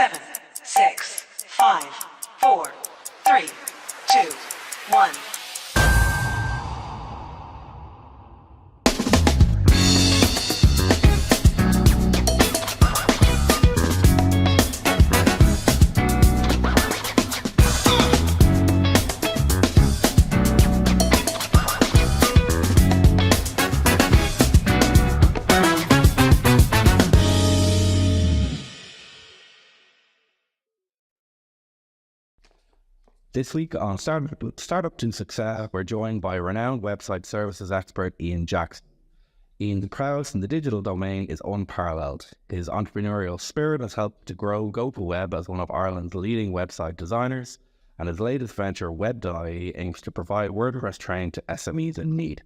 7, 6, 5, 4, 3, 2, 1. This week on Startup to Success, we're joined by renowned website services expert Ian Jackson. Ian's prowess in the digital domain is unparalleled. His entrepreneurial spirit has helped to grow Go2Web as one of Ireland's leading website designers, and his latest venture, Web.ie, aims to provide WordPress training to SMEs in need.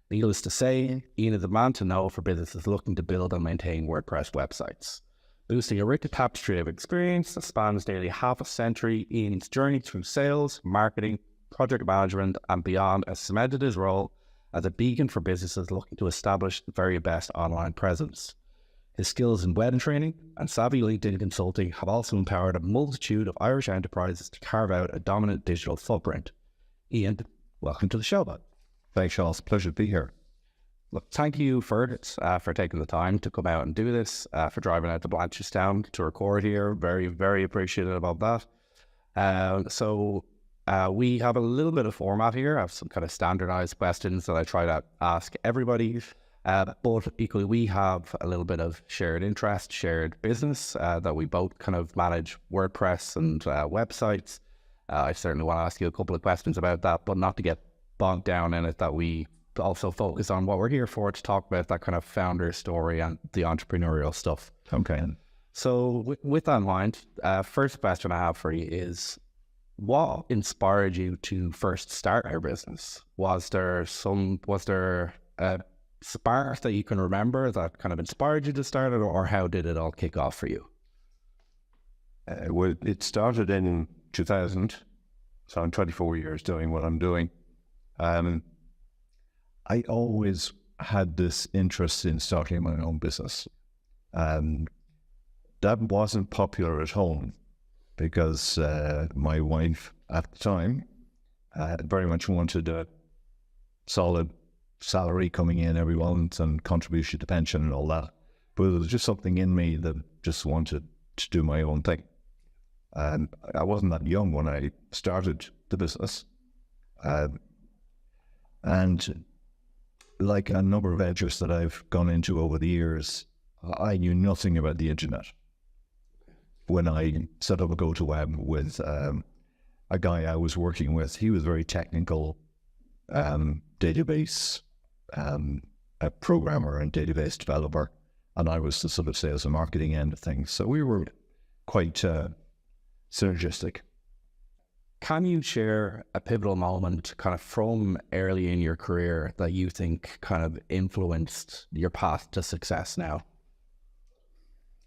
Needless to say, Ian is a man to know for businesses looking to build and maintain WordPress websites. Boosting a rich tapestry of experience that spans nearly half a century, Ian's journey through sales, marketing, project management, and beyond has cemented his role as a beacon for businesses looking to establish the very best online presence. His skills in web training and savvy LinkedIn consulting have also empowered a multitude of Irish enterprises to carve out a dominant digital footprint. Ian, welcome to the show, bud. Thanks, Charles. Pleasure to be here. Look, thank you for taking the time to come out and do this, for driving out to Blanchardstown to record here. Very, very appreciative about that. So we have a little bit of format here. I have some kind of standardized questions that I try to ask everybody. But equally, we have a little bit of shared interest, shared business that we both kind of manage WordPress and websites. I certainly want to ask you a couple of questions about that, but not to get bogged down in it, that we also focus on what we're here for, to talk about that kind of founder story and the entrepreneurial stuff. Okay. So with that in mind, first question I have for you is, what inspired you to first start our business? Was there a spark that you can remember that kind of inspired you to start it, or how did it all kick off for you? Well, it started in 2000, so I'm 24 years doing what I'm doing. I always had this interest in starting my own business. That wasn't popular at home because my wife at the time very much wanted a solid salary coming in every month and contribution to pension and all that. But there was just something in me that just wanted to do my own thing. And I wasn't that young when I started the business. And like a number of ventures that I've gone into over the years, I knew nothing about the internet. When I set up a Go2Web with a guy I was working with, he was very technical, database, a programmer and database developer, and I was the sort of sales and marketing end of things. So we were quite synergistic. Can you share a pivotal moment kind of from early in your career that you think kind of influenced your path to success now?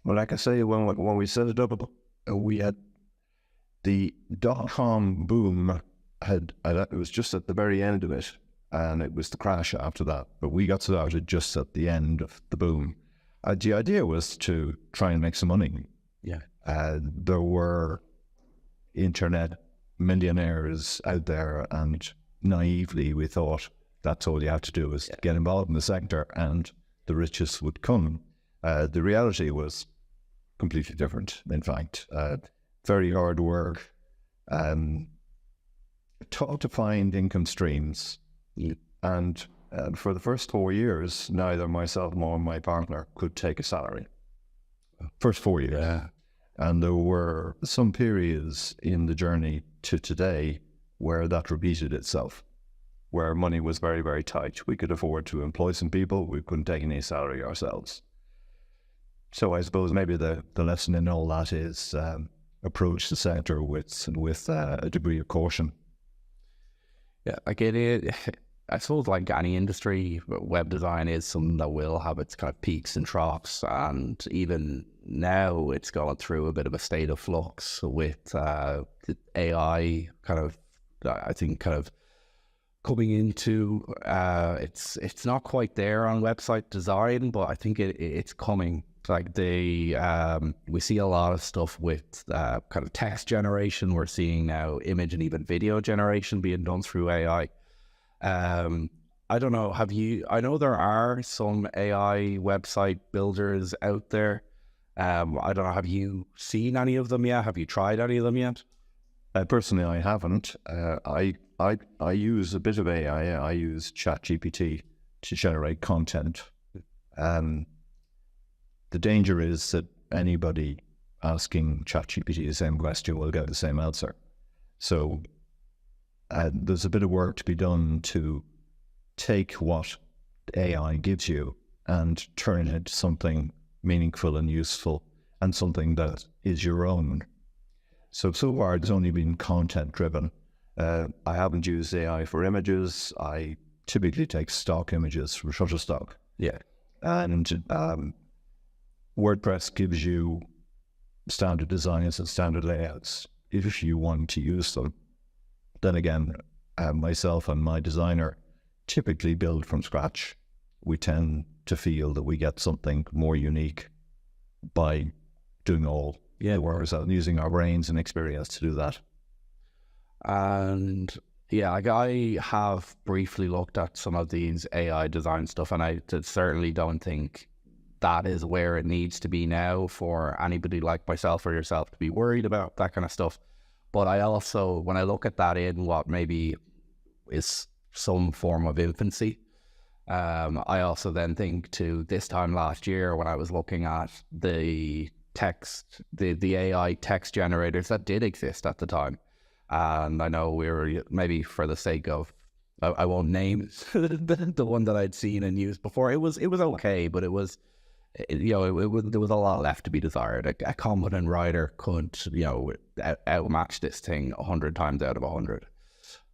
Well, like I say, when we set it up, we had the dot-com boom. It was just at the very end of it, and it was the crash after that. But we got started just at the end of the boom. The idea was to try and make some money. Yeah. There were internet millionaires out there, and naively we thought that's all you have to do is get involved in the sector and the riches would come. The reality was completely different, in fact. Very hard work, tough to find income streams, and for the first 4 years, neither myself nor my partner could take a salary. First 4 years. Yeah. And there were some periods in the journey to today where that repeated itself, where money was very, very tight. We could afford to employ some people. We couldn't take any salary ourselves. So I suppose maybe the lesson in all that is approach the sector with a degree of caution. Yeah, like I suppose like any industry, web design is something that will have its kind of peaks and troughs, and even now it's going through a bit of a state of flux with the AI kind of, I think, kind of coming into, it's not quite there on website design, but I think it's coming. Like we see a lot of stuff with kind of text generation. We're seeing now image and even video generation being done through AI. I don't know, I know there are some AI website builders out there. I don't know, have you seen any of them yet? Have you tried any of them yet? Personally, I haven't. I use a bit of AI. I use ChatGPT to generate content. The danger is that anybody asking ChatGPT the same question will get the same answer. So there's a bit of work to be done to take what AI gives you and turn it into something meaningful and useful and something that is your own. So far it's only been content driven. I haven't used AI for images. I typically take stock images from Shutterstock. Yeah. And WordPress gives you standard designs and standard layouts if you want to use them. Then again, myself and my designer typically build from scratch. We tend to feel that we get something more unique by doing all the work and using our brains and experience to do that. And yeah, like I have briefly looked at some of these AI design stuff, and I certainly don't think that is where it needs to be now for anybody like myself or yourself to be worried about that kind of stuff. But I also, when I look at that in what maybe is some form of infancy, I also then think to this time last year when I was looking at the AI text generators that did exist at the time. And I know we were, maybe for the sake of, I won't name the one that I'd seen and used before. It was okay, but it was, there was a lot left to be desired. A competent writer could, outmatch this thing 100 times out of 100.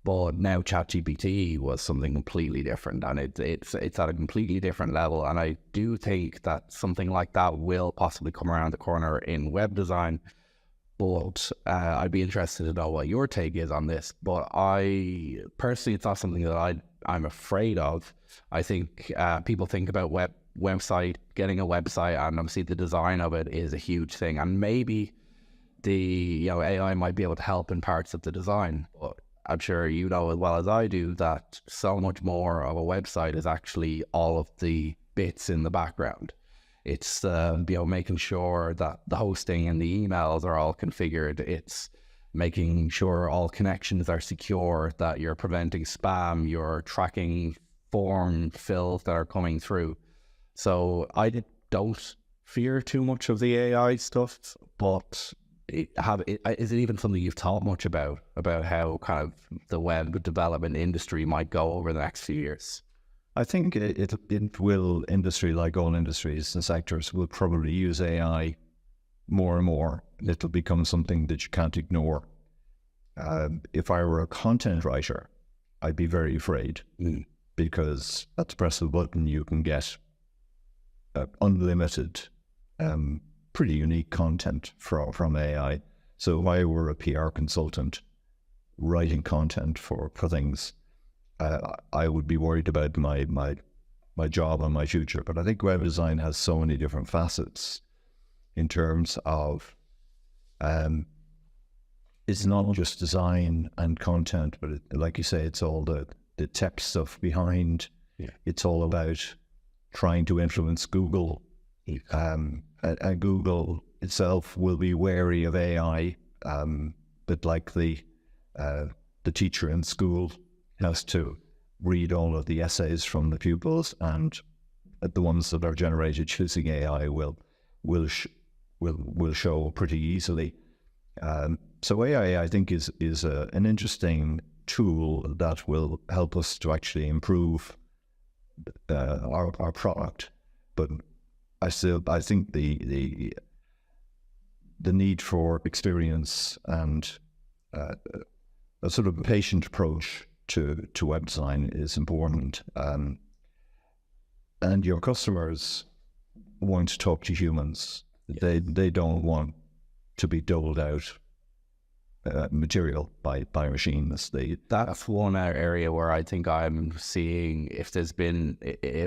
But now ChatGPT was something completely different, and it's at a completely different level. And I do think that something like that will possibly come around the corner in web design. But I'd be interested to know what your take is on this. But I personally, it's not something that I'm afraid of. I think people think about getting a website, and obviously the design of it is a huge thing. And maybe the AI might be able to help in parts of the design. But I'm sure you know as well as I do that so much more of a website is actually all of the bits in the background. It's making sure that the hosting and the emails are all configured. It's making sure all connections are secure, that you're preventing spam, you're tracking form fills that are coming through. So I don't fear too much of the AI stuff, but is it even something you've thought much about how kind of the web development industry might go over the next few years? I think it will, industry like all industries and sectors will probably use AI more and more. It'll become something that you can't ignore. If I were a content writer, I'd be very afraid because at the press of a button you can get unlimited, pretty unique content from AI. So if I were a PR consultant writing content for things, I would be worried about my job and my future. But I think web design has so many different facets in terms of it's not just design and content, but like you say, it's all the tech stuff behind. Yeah. It's all about trying to influence Google. And Google itself will be wary of AI, but like the teacher in school has to read all of the essays from the pupils, and the ones that are generated using AI will show pretty easily. So AI, I think, is an interesting tool that will help us to actually improve our product. But I think the need for experience and a sort of patient approach to web design is important. And your customers want to talk to humans. Yes. They don't want to be doled out material by machines. That's one area where I think I'm seeing if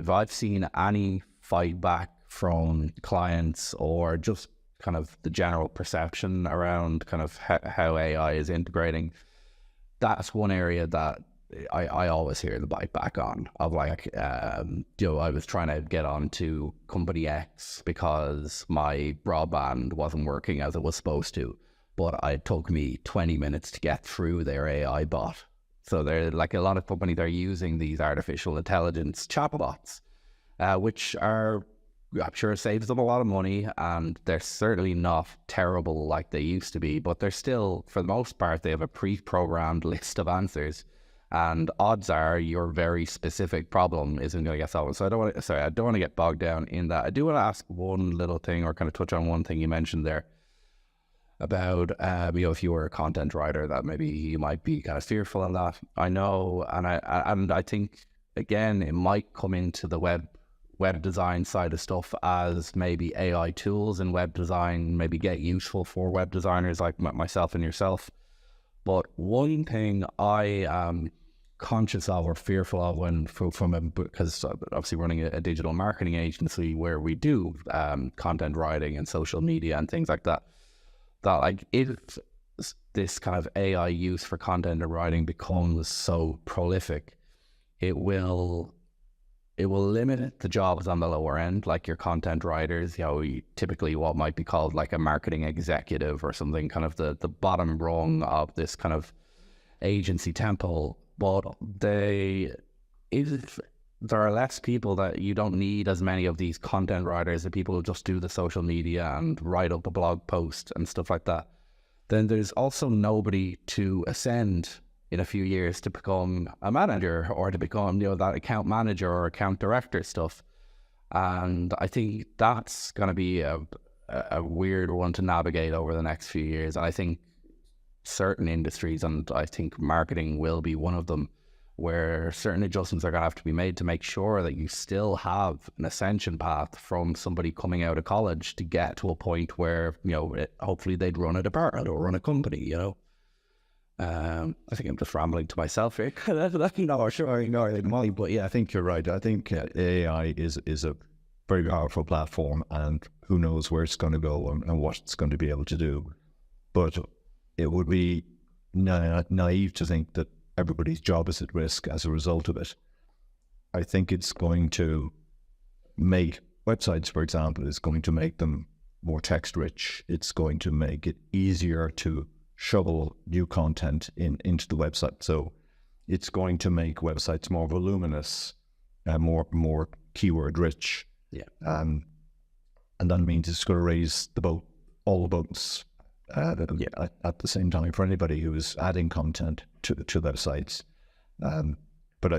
I've seen any fight back from clients, or just kind of the general perception around kind of how AI is integrating, that's one area that I always hear the bite back on, of like, I was trying to get onto company X because my broadband wasn't working as it was supposed to, but it took me 20 minutes to get through their AI bot. So they're like, a lot of companies are using these artificial intelligence chatbots, which are, I'm sure, saves them a lot of money, and they're certainly not terrible like they used to be, but they're still, for the most part, they have a pre-programmed list of answers, and odds are your very specific problem isn't going to get solved. So I don't want to get bogged down in that. I do want to ask one little thing, or kind of touch on one thing you mentioned there about, if you were a content writer, that maybe you might be kind of fearful of that. I know, and I think, again, it might come into the web design side of stuff, as maybe AI tools in web design maybe get useful for web designers like myself and yourself. But one thing I am conscious of or fearful of, because obviously running a digital marketing agency where we do content writing and social media and things like that like, if this kind of AI use for content and writing becomes so prolific, it will limit the jobs on the lower end, like your content writers, typically what might be called like a marketing executive or something, kind of the bottom rung of this kind of agency temple. But if there are less people, that you don't need as many of these content writers, the people who just do the social media and write up a blog post and stuff like that, then there's also nobody to ascend in a few years to become a manager, or to become, that account manager or account director stuff. And I think that's going to be a weird one to navigate over the next few years. And I think certain industries, and I think marketing will be one of them, where certain adjustments are going to have to be made to make sure that you still have an ascension path from somebody coming out of college to get to a point where, hopefully they'd run a department or run a company, I think I'm just rambling to myself here. No, sure, it might, but yeah, I think you're right. I think AI is a very powerful platform, and who knows where it's going to go and what it's going to be able to do. But it would be naive to think that everybody's job is at risk as a result of it. I think it's going to make websites, for example, is going to make them more text rich. It's going to make it easier to shovel new content into the website. So it's going to make websites more voluminous, more keyword rich. Yeah. And that means it's going to raise all the boats at the same time for anybody who is adding content to their sites. But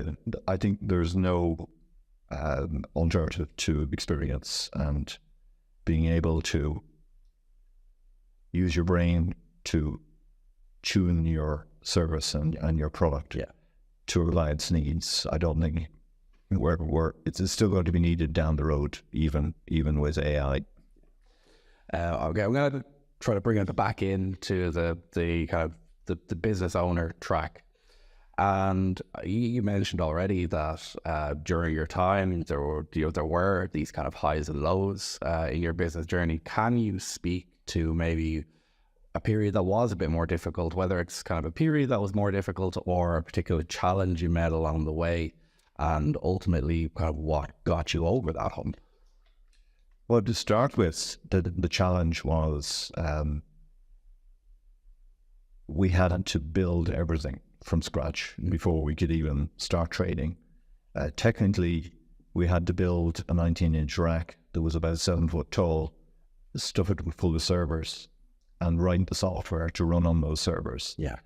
I think there's no alternative to experience and being able to use your brain to tune your service and your product to a client's needs. I don't think it's still going to be needed down the road, even with AI. Okay, I'm going to try to bring it back into the kind of the business owner track. And you mentioned already that during your time there were these kind of highs and lows in your business journey. Can you speak to maybe a period that was a bit more difficult, whether it's kind of a period that was more difficult or a particular challenge you met along the way, and ultimately kind of what got you over that hump? Well, to start with, the challenge was we had to build everything from scratch before we could even start trading. Technically, we had to build a 19-inch rack that was about 7 foot tall, stuff it full of servers, and write the software to run on those servers. Yeah.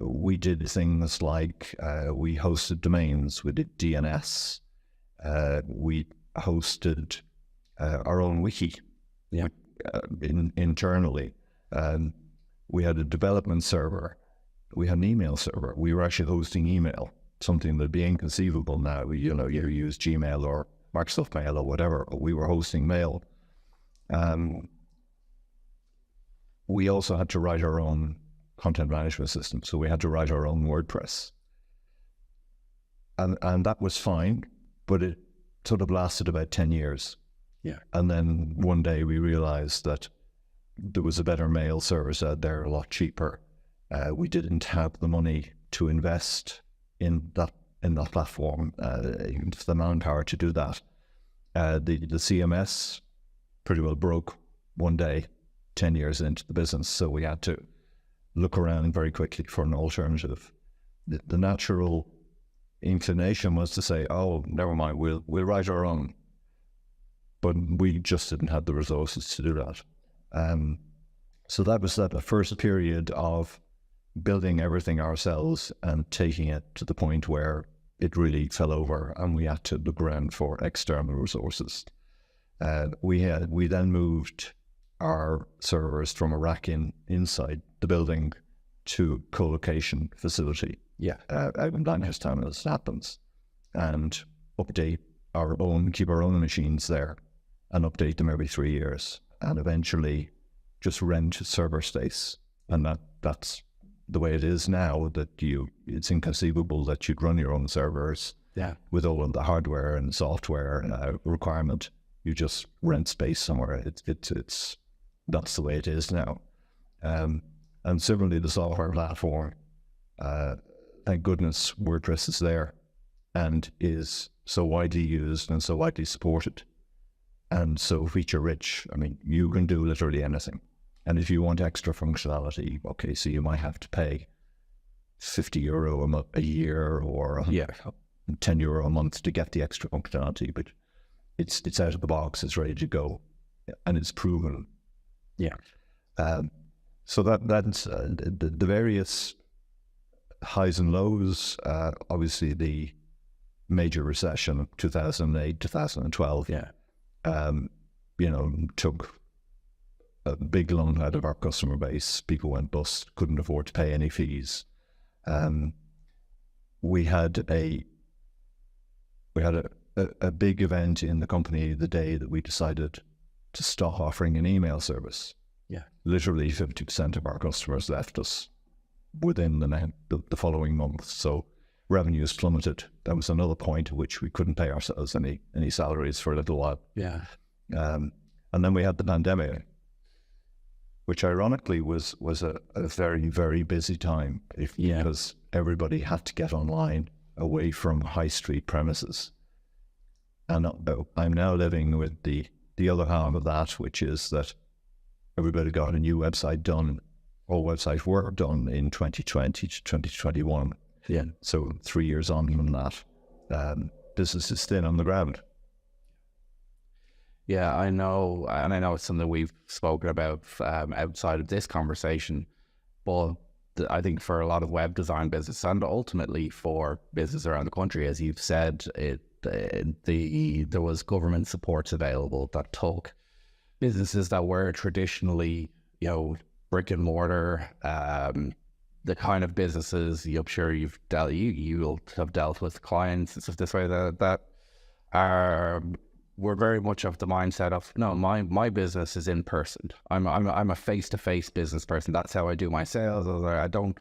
We did things like we hosted domains, we did DNS, we hosted our own wiki internally. We had a development server. We had an email server. We were actually hosting email, something that'd be inconceivable now. You use Gmail or Microsoft Mail or whatever, but we were hosting mail. We also had to write our own content management system. So we had to write our own WordPress. And that was fine, but it sort of lasted about 10 years. Yeah. And then one day we realized that there was a better mail service out there, a lot cheaper. We didn't have the money to invest in that platform, even the manpower to do that. The CMS pretty well broke one day, 10 years into the business. So we had to look around very quickly for an alternative. The natural inclination was to say, oh, never mind, we'll write our own. But we just didn't have the resources to do that. So that was the first period of building everything ourselves and taking it to the point where it really fell over and we had to look around for external resources. We then moved our servers from a rack inside the building to co-location facility. Yeah. Out in Blanchardstown as happens, and keep our own machines there and update them every 3 years, and eventually just rent server space. And that's the way it is now, that it's inconceivable that you'd run your own servers with all of the hardware and software requirement. You just rent space somewhere. It's that's the way it is now. And similarly, the software platform, thank goodness WordPress is there and is so widely used and so widely supported and so feature rich. I mean, you can do literally anything. And if you want extra functionality, okay, so you might have to pay €50 a year or €10 a month to get the extra functionality, but it's out of the box, it's ready to go, and it's proven. Yeah. So that's the various highs and lows. Obviously, the major recession of 2008, 2012, took a big lump out of our customer base. People went bust, couldn't afford to pay any fees. We had a big event in the company the day that we decided to stop offering an email service. Yeah. Literally 50% of our customers left us within the following month. So revenues plummeted. That was another point at which we couldn't pay ourselves any salaries for a little while. Yeah. And then we had the pandemic, which ironically was a very, very busy time because everybody had to get online away from high street premises. And I'm now living with the other half of that, which is that everybody got a new website done, all website work done in 2020 to 2021. Yeah. So 3 years on from that, business is still on the ground. Yeah, I know, and I know it's something we've spoken about outside of this conversation, but I think for a lot of web design business and ultimately for business around the country, as you've said, there was government supports available that took businesses that were traditionally, brick and mortar, the kind of businesses I'm sure you'll have dealt with clients and stuff this way that are. We're very much of the mindset of, no, my business is in person. I'm a face-to-face business person. That's how I do my sales. I don't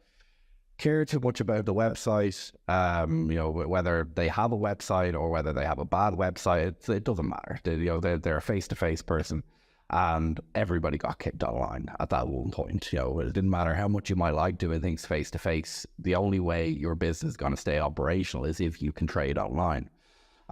care too much about the website, whether they have a website or whether they have a bad website. It doesn't matter. They're a face-to-face person, and everybody got kicked online at that one point. It didn't matter how much you might like doing things face-to-face. The only way your business is going to stay operational is if you can trade online.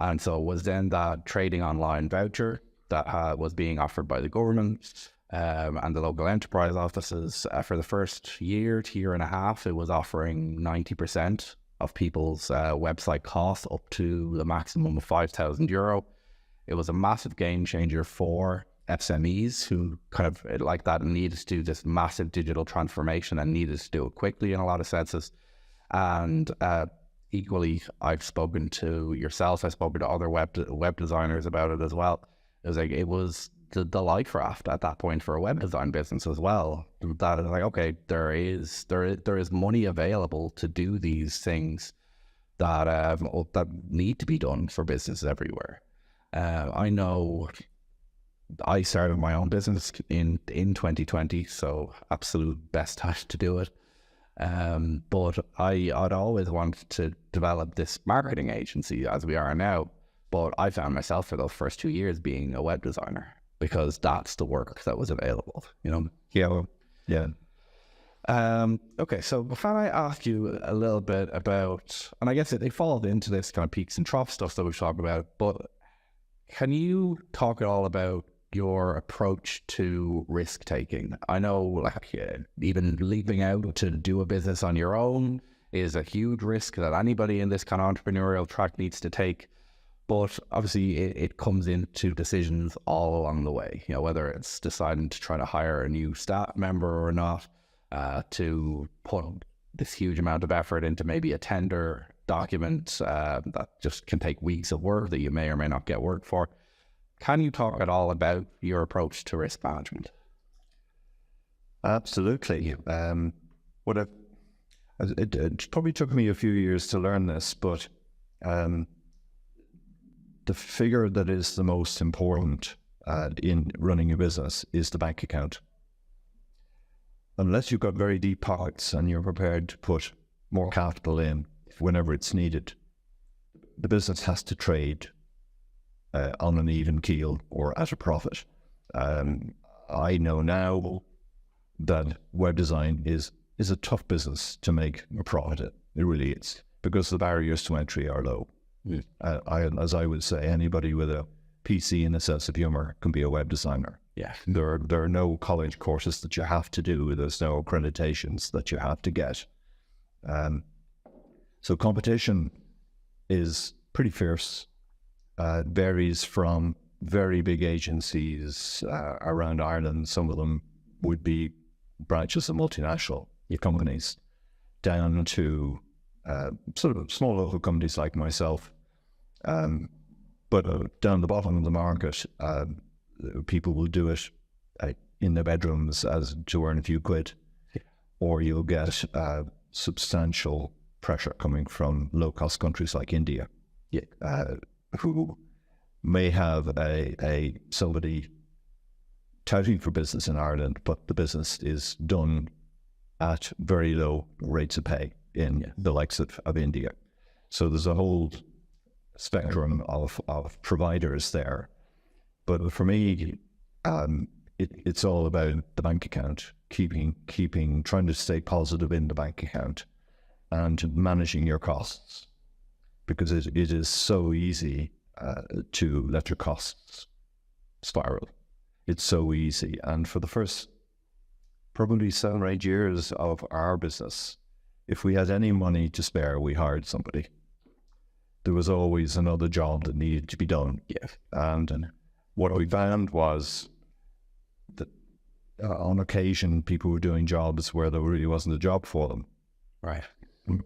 And so it was then that trading online voucher that was being offered by the government and the local enterprise offices. For the first year and a half, it was offering 90% of people's website costs up to the maximum of €5,000. It was a massive game changer for SMEs who kind of like that needed to do this massive digital transformation and needed to do it quickly in a lot of senses. And equally, I've spoken to yourself, I've spoken to other web designers about it as well. It was the life raft at that point for a web design business as well. That is like, okay, there is money available to do these things that need to be done for businesses everywhere. I know I started my own business in 2020, so absolute best time to do it. But I'd always wanted to develop this marketing agency as we are now. But I found myself for those first 2 years being a web designer because that's the work that was available, you know? Yeah. Yeah. Okay, so before I ask you a little bit about, and I guess they fall into this kind of peaks and troughs stuff that we've talked about, but can you talk at all about your approach to risk taking? I know, like, even leaping out to do a business on your own is a huge risk that anybody in this kind of entrepreneurial track needs to take. But obviously it comes into decisions all along the way, you know, whether it's deciding to try to hire a new staff member or not, to put this huge amount of effort into maybe a tender document that just can take weeks of work that you may or may not get work for. Can you talk at all about your approach to risk management? Absolutely. It probably took me a few years to learn this, but the figure that is the most important in running a business is the bank account. Unless you've got very deep pockets and you're prepared to put more capital in whenever it's needed, the business has to trade on an even keel or at a profit. I know now that web design is a tough business to make a profit in. It really is, because the barriers to entry are low. As I would say, anybody with a PC and a sense of humor can be a web designer. Yeah. There are no college courses that you have to do. There's no accreditations that you have to get. So competition is pretty fierce. Varies from very big agencies around Ireland. Some of them would be branches of multinational companies, down to sort of small local companies like myself. But down the bottom of the market, people will do it in their bedrooms as to earn a few quid, or you'll get substantial pressure coming from low-cost countries like India, who may have somebody touting for business in Ireland, but the business is done at very low rates of pay in the likes of India. So there's a whole spectrum of providers there. But for me, it's all about the bank account, trying to stay positive in the bank account and managing your costs, because it is so easy to let your costs spiral. It's so easy. And for the first probably 7 or 8 years of our business, if we had any money to spare, we hired somebody. There was always another job that needed to be done. And what we found was that on occasion, people were doing jobs where there really wasn't a job for them. Right.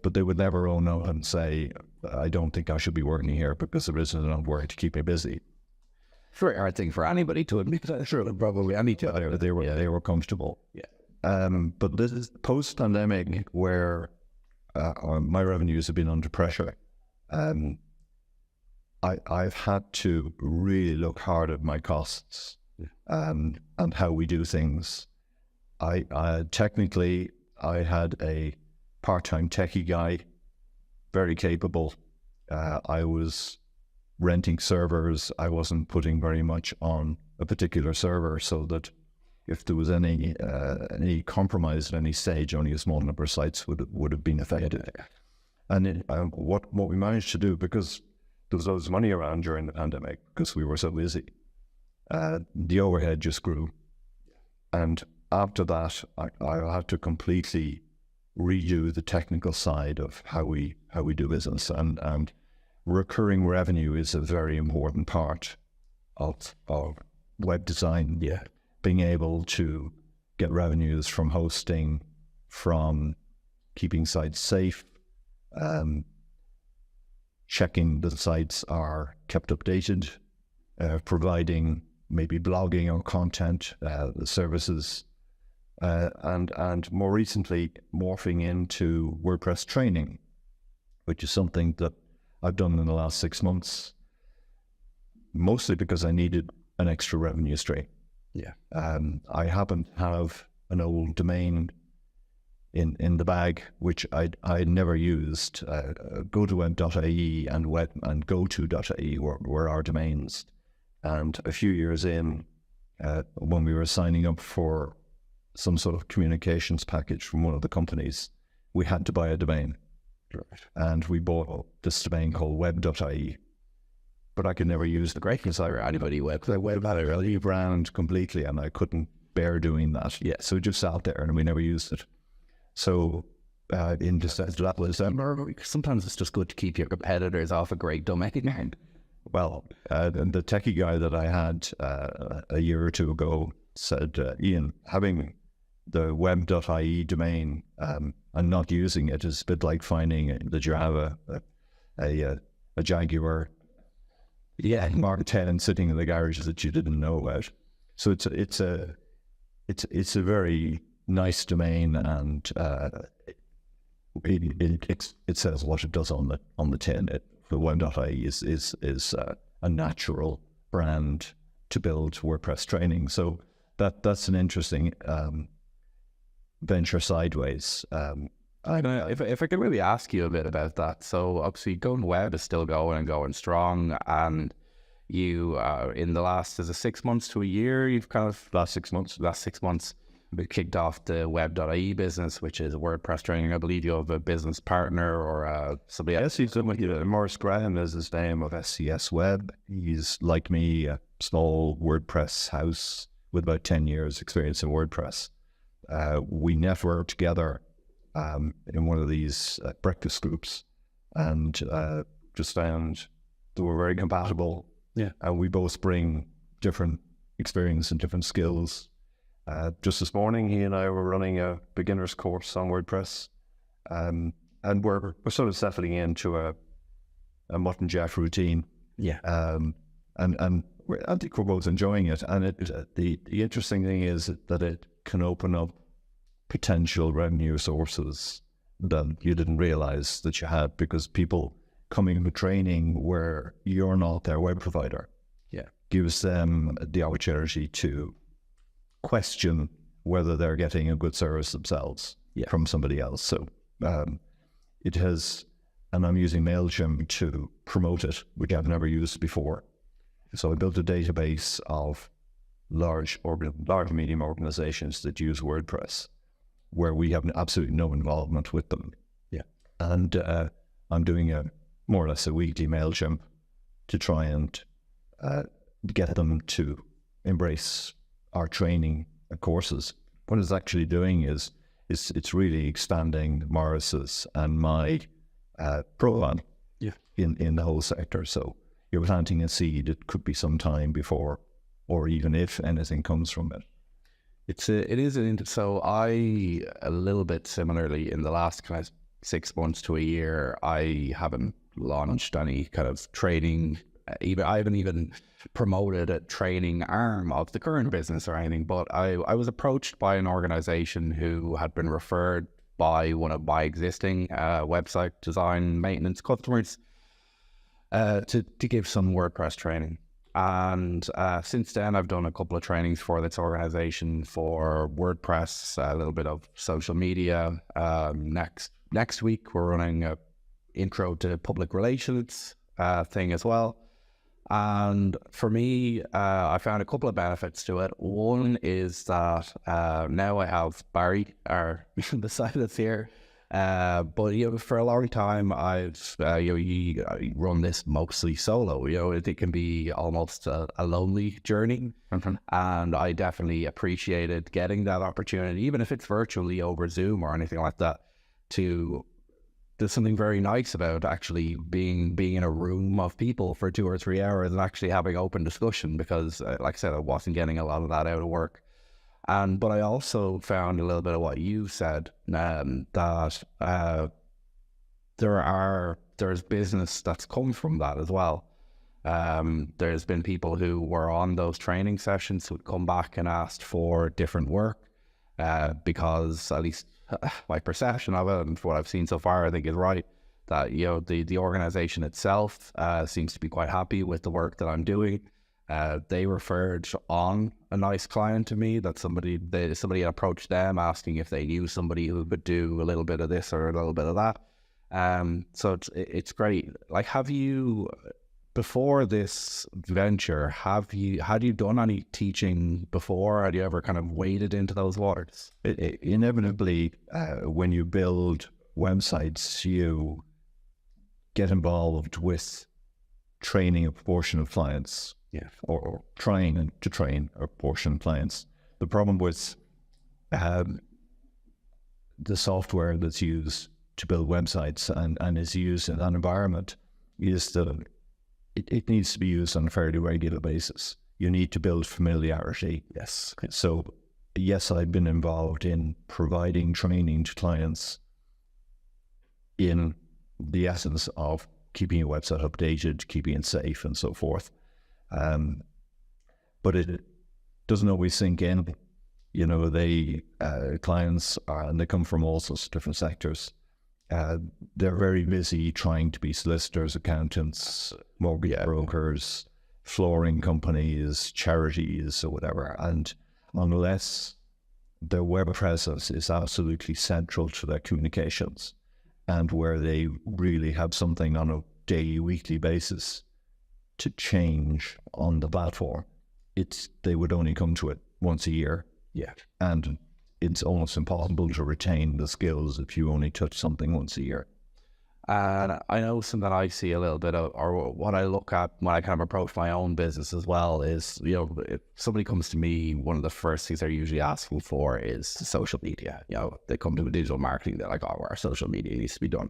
But they would never own up and say, I don't think I should be working here because there isn't enough work to keep me busy. It's a very hard thing for anybody to admit. Sure, probably any job. They were comfortable. But this is post-pandemic, where my revenues have been under pressure. I've had to really look hard at my costs and how we do things. Technically, I had a part-time techie guy, very capable. I was renting servers. I wasn't putting very much on a particular server, so that if there was any compromise at any stage, only a small number of sites would have been affected. And what we managed to do, because there was loads of money around during the pandemic, because we were so busy, the overhead just grew. And after that, I had to completely redo the technical side of how we do business, and recurring revenue is a very important part of web design. Being able to get revenues from hosting, from keeping sites safe, checking that sites are kept updated, providing maybe blogging or content services, and more recently morphing into WordPress training, which is something that I've done in the last 6 months, mostly because I needed an extra revenue stream. I happen to have an old domain in the bag, which I'd never used. Go2Web.ie and web and Go2.ie were our domains. And a few years in, when we were signing up for some sort of communications package from one of the companies, we had to buy a domain. Right. And we bought this domain called web.ie. But I could never use the greatness or anybody web. The web had a rebrand completely, and I couldn't bear doing that. Yeah, so it just sat there, and we never used it. So in December, Sometimes it's just good to keep your competitors off a great domain. well, and the techie guy that I had a year or two ago said, Ian, having the web.ie domain and not using it is a bit like finding that you have a Jaguar Mark 10 sitting in the garage that you didn't know about. So it's a very nice domain, and it says what it does on the tin. The web.ie is a natural brand to build WordPress training. So that's an interesting venture sideways. If I could really ask you a bit about that. So obviously Go2Web is still going and going strong, and you in the last, is it 6 months to a year, you've kind of last 6 months kicked off the web.ie business, which is WordPress training. I believe you have a business partner or somebody else. Yes, Maurice Graham is his name, of SCS Web. He's like me, a small WordPress house with about 10 years experience in WordPress. We networked together in one of these breakfast groups, and just found that we're very compatible. Yeah, and we both bring different experience and different skills. Just this morning, he and I were running a beginner's course on WordPress, and we're sort of settling into a mutton jack routine. Yeah, and I think we're both enjoying it. And the interesting thing is that it can open up potential revenue sources that you didn't realize that you had, because people coming to training where you're not their web provider, gives them the opportunity to question whether they're getting a good service themselves from somebody else. So it has, and I'm using MailChimp to promote it, which I've never used before. So I built a database of large medium organizations that use WordPress, where we have absolutely no involvement with them. Yeah. And I'm doing more or less a weekly MailChimp to try and get them to embrace our training courses. What it's actually doing is it's really expanding Maurice's and my profile in the whole sector. So you're planting a seed. It could be some time before, or even if anything comes from it. So I, a little bit similarly, in the last kind of 6 months to a year, I haven't launched any kind of training. I haven't even promoted a training arm of the current business or anything, but I was approached by an organization who had been referred by one of my existing website design maintenance customers to give some WordPress training. And since then, I've done a couple of trainings for this organization for WordPress, a little bit of social media. Next week, we're running a intro to public relations thing as well. And for me, I found a couple of benefits to it. One is that now I have Barry, beside us here. But for a long time, I've you run this mostly solo. It can be almost a lonely journey, and I definitely appreciated getting that opportunity, even if it's virtually over Zoom or anything like that. There's something very nice about actually being in a room of people for 2 or 3 hours and actually having open discussion, because, like I said, I wasn't getting a lot of that out of work. But I also found a little bit of what you said, that there's business that's come from that as well. There's been people who were on those training sessions who'd come back and asked for different work, because at least my perception of it and what I've seen so far, I think is right, that the organization itself seems to be quite happy with the work that I'm doing. They referred on a nice client to me that somebody had approached them asking if they knew somebody who could do a little bit of this or a little bit of that. So it's great. Like, have you, before this venture, had you done any teaching before? Had you ever kind of waded into those waters? Inevitably, when you build websites, you get involved with training a proportion of clients, or trying to train a portion of clients. The problem with the software that's used to build websites and is used in that environment is that it needs to be used on a fairly regular basis. You need to build familiarity. Yes. So yes, I've been involved in providing training to clients in the essence of keeping your website updated, keeping it safe and so forth. But it doesn't always sink in. You know, clients and they come from all sorts of different sectors. They're very busy trying to be solicitors, accountants, mortgage brokers, flooring companies, charities or whatever. And unless their web presence is absolutely central to their communications and where they really have something on a daily, weekly basis to change on the platform, they would only come to it once a year. Yeah. And it's almost impossible to retain the skills if you only touch something once a year. And I know something I see a little bit of, or what I look at when I kind of approach my own business as well is, you know, if somebody comes to me, one of the first things they're usually asking for is social media. You know, they come to a digital marketing, they're like, oh, our social media needs to be done.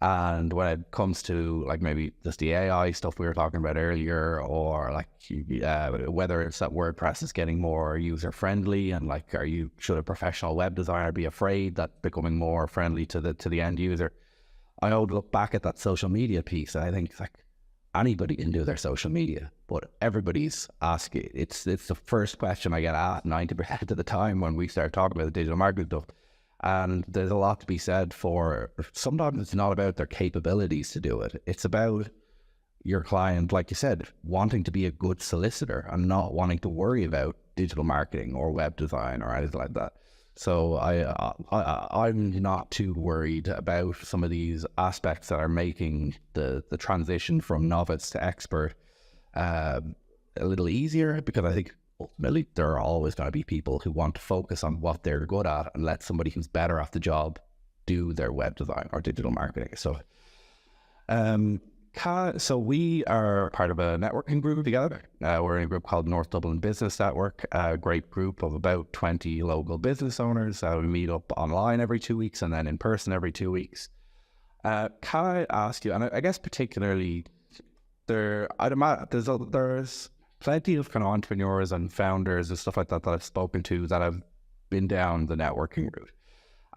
And when it comes to like maybe just the AI stuff we were talking about earlier, or like whether it's that WordPress is getting more user friendly, and like, should a professional web designer be afraid that becoming more friendly to the end user? I would look back at that social media piece and I think like anybody can do their social media, but everybody's asking. It's the first question I get asked 90% of the time when we start talking about the digital marketing stuff. And there's a lot to be said for, sometimes it's not about their capabilities to do it. It's about your client, like you said, wanting to be a good solicitor and not wanting to worry about digital marketing or web design or anything like that. So I'm not too worried about some of these aspects that are making the transition from novice to expert a little easier, because I think ultimately there are always going to be people who want to focus on what they're good at and let somebody who's better at the job do their web design or digital marketing. So so we are part of a networking group together. We're in a group called North Dublin Business Network, a great group of about 20 local business owners. We meet up online every 2 weeks and then in person every 2 weeks. Can I ask you, and I guess particularly there's plenty of kind of entrepreneurs and founders and stuff like that I've spoken to that have been down the networking route.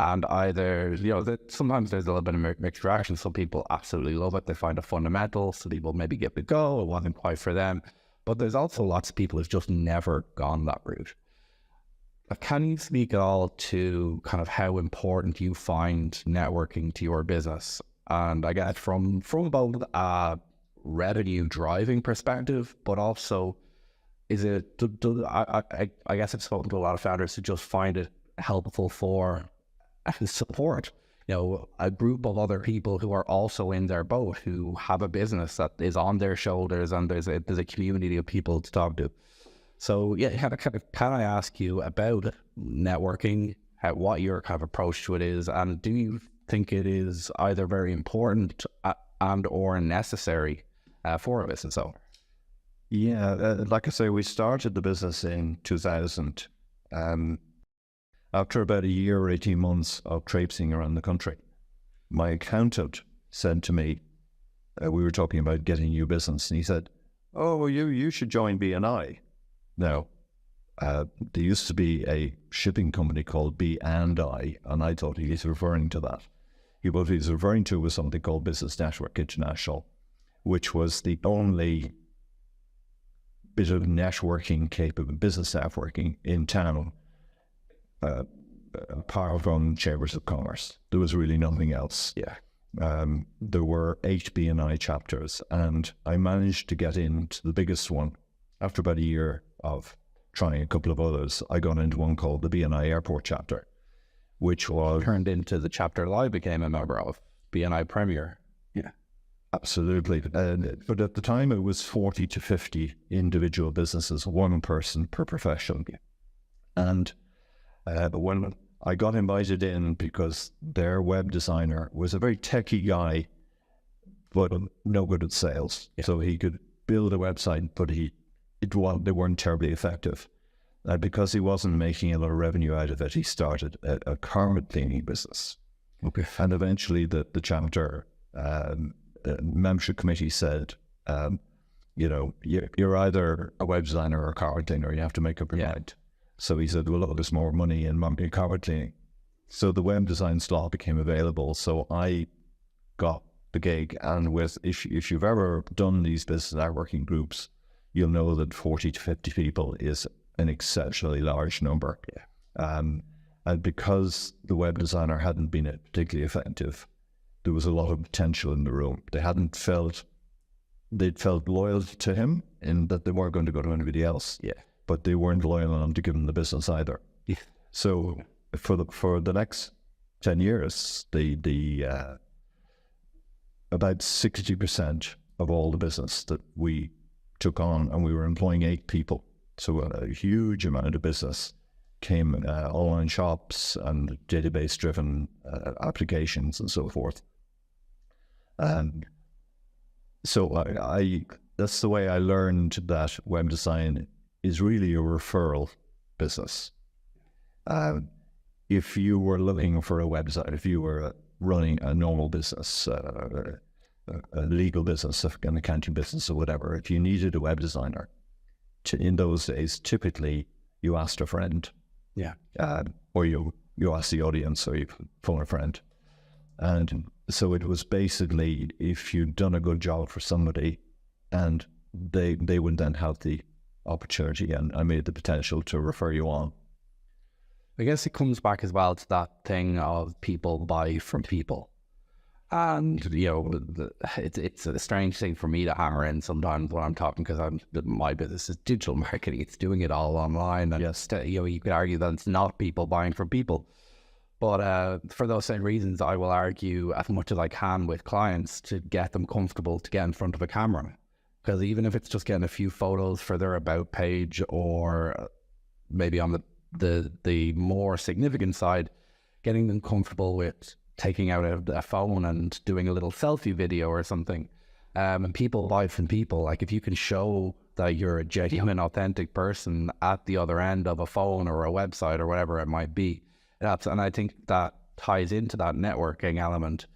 And either, you know, sometimes there's a little bit of mixed reaction. Some people absolutely love it. They find it fundamental. Some people maybe give it a go. It wasn't quite for them. But there's also lots of people who've just never gone that route. Can you speak at all to kind of how important you find networking to your business? And I guess from both a revenue driving perspective, but also is it, I guess I've spoken to a lot of founders who just find it helpful for support, you know, a group of other people who are also in their boat, who have a business that is on their shoulders, and there's a community of people to talk to. So yeah, can I ask you about networking, what your kind of approach to it is, and do you think it is either very important and or necessary for a business owner? Yeah, like I say, we started the business in 2000. After about a year or 18 months of traipsing around the country, my accountant said to me, we were talking about getting a new business, and he said, oh, well, you should join B&I. Now, there used to be a shipping company called B&I, and I thought he was referring to that. What he was referring to was something called Business Network International, which was the only bit of networking capable, business networking in town, apart from chambers of commerce. There was really nothing else. Yeah. There were 8 B&I chapters, and I managed to get into the biggest one after about a year of trying a couple of others, I got into one called the BNI Airport chapter, which was Turned into the chapter I became a member of, BNI Premier. Yeah. absolutely. But at the time, it was 40 to 50 individual businesses, one person per profession. Yeah. And when I got invited in because their web designer was a very techie guy, but no good at sales. Yeah. So he could build a website, but they weren't terribly effective. And because he wasn't making a lot of revenue out of it, he started a carpet cleaning business. Okay. And eventually the chapter membership committee said, you're either a web designer or a carpet cleaner. You have to make up your mind. So he said, well, look, there's more money in carpet cleaning. So the web design slot became available. So I got the gig. And if you've ever done these business networking groups, you'll know that 40 to 50 people is an exceptionally large number. Yeah. And because the web designer hadn't been particularly effective, there was a lot of potential in the room. They'd felt loyal to him in that they weren't going to go to anybody else. Yeah. But they weren't loyal enough to give him the business either. Yeah. So for the next 10 years, about 60% of all the business that we took on, and we were employing 8 people. So a huge amount of business came online shops and database-driven applications and so forth. And so that's the way I learned that web design is really a referral business. If you were looking for a website, if you were running a normal business, a legal business, an accounting business or whatever, if you needed a web designer, in those days, typically you asked a friend. Yeah. Or you asked the audience, or you phone a friend. And so it was basically, if you'd done a good job for somebody, and they would then have the opportunity and I made the potential to refer you on. I guess it comes back as well to that thing of people buy from people. And, it's a strange thing for me to hammer in sometimes when I'm talking, because my business is digital marketing. It's doing it all online. And yes. You could argue that it's not people buying from people. But for those same reasons, I will argue as much as I can with clients to get them comfortable to get in front of a camera. Because even if it's just getting a few photos for their about page, or maybe on the more significant side, getting them comfortable with taking out a phone and doing a little selfie video or something. And people buy from people. Like, if you can show that you're a genuine, authentic person at the other end of a phone or a website or whatever it might be, and I think that ties into that networking element,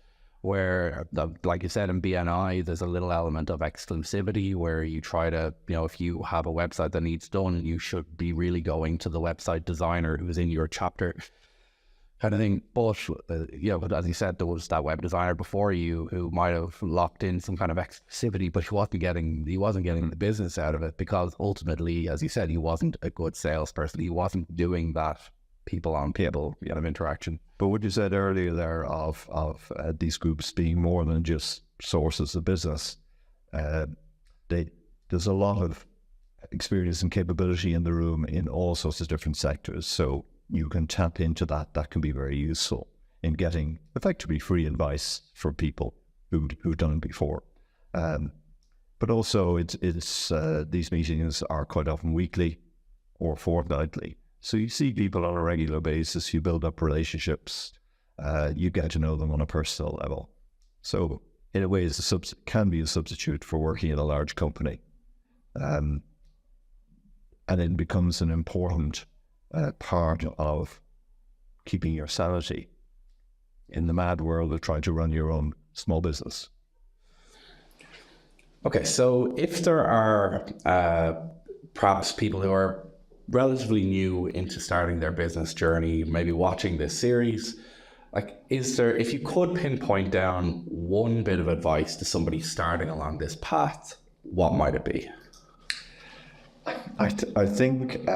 where, like you said, in BNI, there's a little element of exclusivity where you try to, if you have a website that needs done, you should be really going to the website designer who's in your chapter, kind of thing. But, but as you said, there was that web designer before you who might have locked in some kind of exclusivity, but he wasn't getting the business out of it, because ultimately, as you said, he wasn't a good salesperson. He wasn't doing that people on people kind of interaction. But what you said earlier there of these groups being more than just sources of business, there's a lot of experience and capability in the room in all sorts of different sectors. So you can tap into that. That can be very useful in getting effectively free advice from people who've done it before. But also it's these meetings are quite often weekly or fortnightly. So you see people on a regular basis, you build up relationships, you get to know them on a personal level. So in a way, it can be a substitute for working in a large company. And it becomes an important part of keeping your sanity in the mad world of trying to run your own small business. Okay, so if there are perhaps people who are relatively new into starting their business journey, maybe watching this series, if you could pinpoint down one bit of advice to somebody starting along this path, what might it be? I think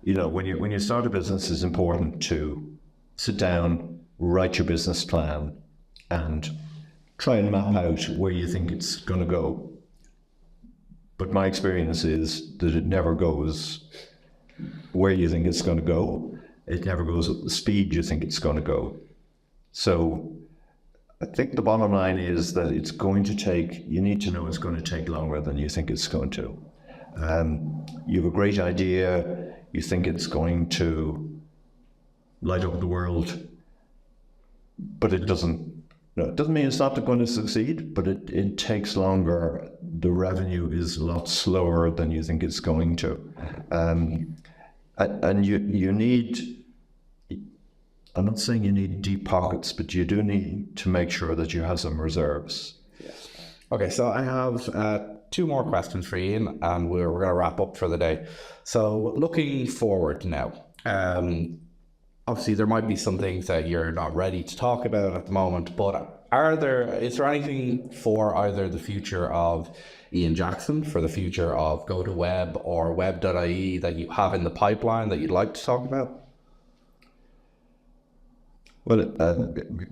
when you start a business, it's important to sit down, write your business plan, and try and map out where you think it's going to go. But my experience is that it never goes where you think it's going to go. It never goes at the speed you think it's going to go. So I think the bottom line is that it's going to take, you need to know it's going to take longer than you think it's going to. You have a great idea, you think it's going to light up the world, but it doesn't. No, it doesn't mean it's not going to succeed, but it takes longer. The revenue is a lot slower than you think it's going to. And you need, I'm not saying you need deep pockets, but you do need to make sure that you have some reserves. Okay, so I have 2 more questions for Ian, and we're going to wrap up for the day. So looking forward now, obviously there might be some things that you're not ready to talk about at the moment, but is there anything for either the future of Ian Jackson, for the future of Go2Web or Web.ie that you have in the pipeline that you'd like to talk about? Well,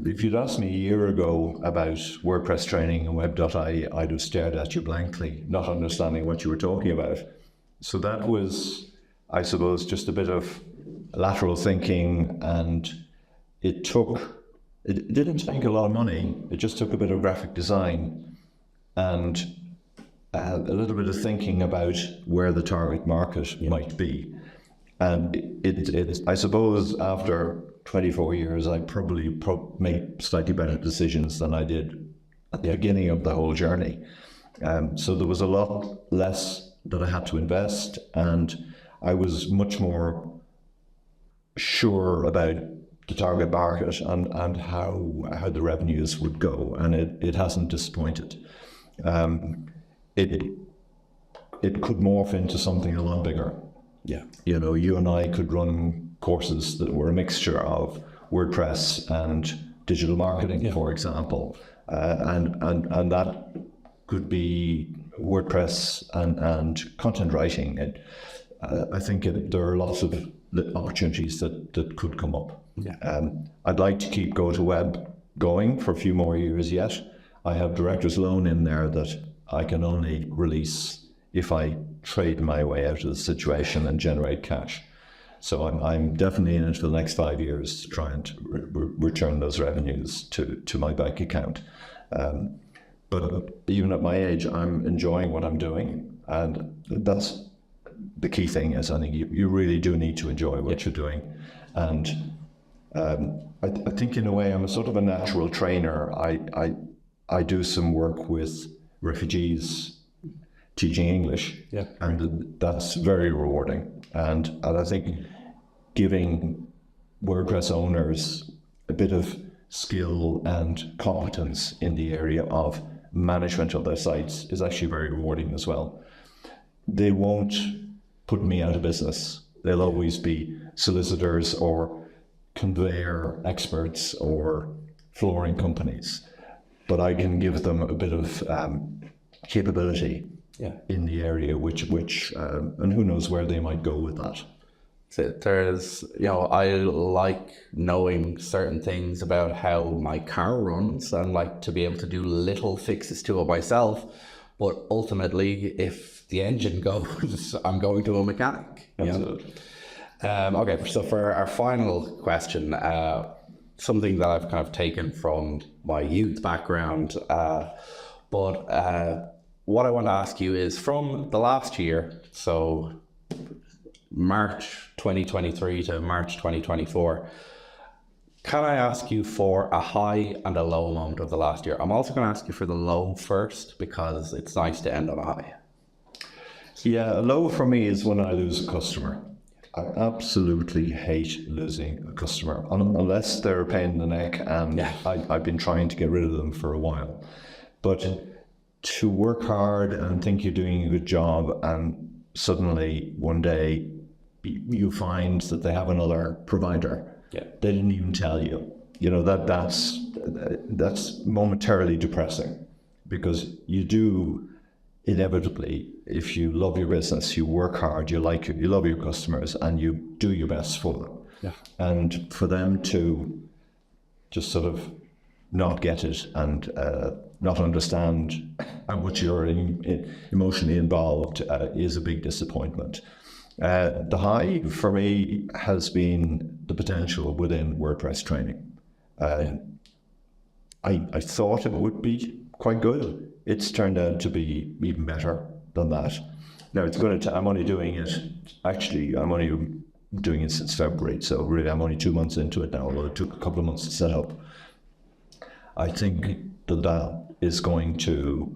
if you'd asked me a year ago about WordPress training and Web.ie, I'd have stared at you blankly, not understanding what you were talking about. So that was, I suppose, just a bit of lateral thinking, and it didn't take a lot of money. It just took a bit of graphic design and a little bit of thinking about where the target market might be. And I suppose after 24 years, I probably made slightly better decisions than I did at the beginning of the whole journey. So there was a lot less that I had to invest, and I was much more sure about the target market and how the revenues would go, and it hasn't disappointed. It could morph into something a lot bigger. Yeah. You know, you and I could run courses that were a mixture of WordPress and digital marketing, for example, and that could be WordPress and content writing. I think there are lots of opportunities that could come up. Yeah. I'd like to keep Go2Web going for a few more years yet. I have director's loan in there that I can only release if I trade my way out of the situation and generate cash. So I'm definitely in it for the next 5 years to try and return those revenues to my bank account. But even at my age, I'm enjoying what I'm doing, and that's the key thing. Is I think you really do need to enjoy what you're doing, and I think in a way I'm a sort of a natural trainer. I do some work with refugees teaching English, and that's very rewarding. And I think giving WordPress owners a bit of skill and competence in the area of management of their sites is actually very rewarding as well. They won't put me out of business. They'll always be solicitors or conveyor experts or flooring companies, but I can give them a bit of capability in the area, which and who knows where they might go with that. So there's, I like knowing certain things about how my car runs and like to be able to do little fixes to it myself. But ultimately, if the engine goes, I'm going to a mechanic. Absolutely. Okay, so for our final question, something that I've kind of taken from my youth background, but what I want to ask you is from the last year, so March 2023 to March 2024, can I ask you for a high and a low moment of the last year? I'm also going to ask you for the low first, because it's nice to end on a high. Yeah, a low for me is when I lose a customer. I absolutely hate losing a customer, unless they're a pain in the neck, and I've been trying to get rid of them for a while. But to work hard and think you're doing a good job, and suddenly one day you find that they have another provider. They didn't even tell you. That's momentarily depressing, because you do inevitably, if you love your business, you work hard, you love your customers, and you do your best for them. And for them to just sort of not get it and not understand how much you're emotionally involved is a big disappointment. The high for me has been the potential within WordPress training. I thought it would be quite good. It's turned out to be even better than that. Now I'm only doing it since February, so really I'm only 2 months into it now, although it took a couple of months to set up. I think that is going to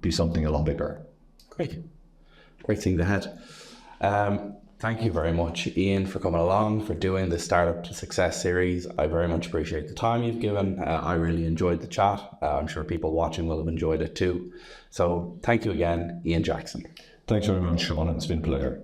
be something a lot bigger. Great thing to head. Thank you very much, Ian, for coming along, for doing the Startup to Success series. I very much appreciate the time you've given. I really enjoyed the chat. I'm sure people watching will have enjoyed it too. So thank you again, Ian Jackson. Thanks very much, Sean. It's been a pleasure.